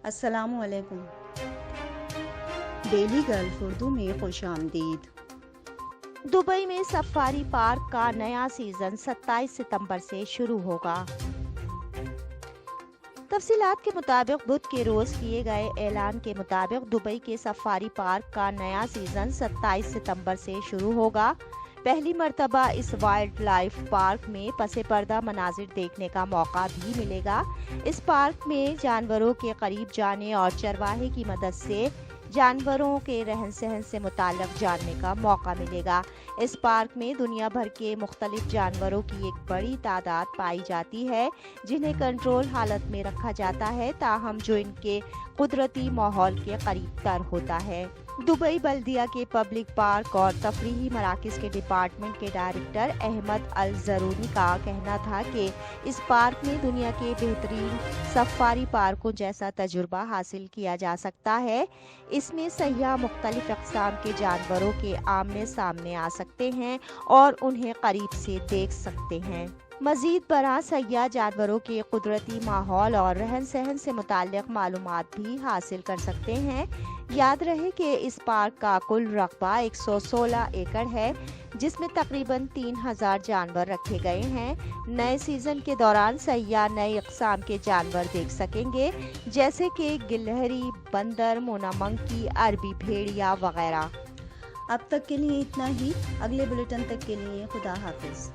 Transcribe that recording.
السلام علیکم۔ Daily golf Urdu میں خوش آمدید۔ دبئی میں سفاری پارک کا نیا سیزن 27 ستمبر سے شروع ہوگا۔ تفصیلات کے مطابق بدھ کے روز کیے گئے اعلان کے مطابق دبئی کے سفاری پارک کا نیا سیزن 27 ستمبر سے شروع ہوگا۔ پہلی مرتبہ اس وائلڈ لائف پارک میں پس پردہ مناظر دیکھنے کا موقع بھی ملے گا۔ اس پارک میں جانوروں کے قریب جانے اور چرواہے کی مدد سے جانوروں کے رہن سہن سے متعلق جاننے کا موقع ملے گا۔ اس پارک میں دنیا بھر کے مختلف جانوروں کی ایک بڑی تعداد پائی جاتی ہے جنہیں کنٹرول حالت میں رکھا جاتا ہے تاہم جو ان کے قدرتی ماحول کے قریب تر ہوتا ہے۔ دبئی بلدیہ کے پبلک پارک اور تفریحی مراکز کے ڈپارٹمنٹ کے ڈائریکٹر احمد الزرونی کا کہنا تھا کہ اس پارک میں دنیا کے بہترین سفاری پارکوں جیسا تجربہ حاصل کیا جا سکتا ہے۔ اس میں سیاح مختلف اقسام کے جانوروں کے آمنے سامنے آ سکتے ہیں اور انہیں قریب سے دیکھ سکتے ہیں۔ مزید برآں سیاح جانوروں کے قدرتی ماحول اور رہن سہن سے متعلق معلومات بھی حاصل کر سکتے ہیں۔ یاد رہے کہ اس پارک کا کل رقبہ 116 ایکڑ ہے جس میں تقریباً 3000 جانور رکھے گئے ہیں۔ نئے سیزن کے دوران سیاح نئی اقسام کے جانور دیکھ سکیں گے جیسے کہ گلہری، بندر، مونا منکی، عربی بھیڑیا وغیرہ۔ اب تک کے لیے اتنا ہی۔ اگلے بلیٹن تک کے لیے خدا حافظ۔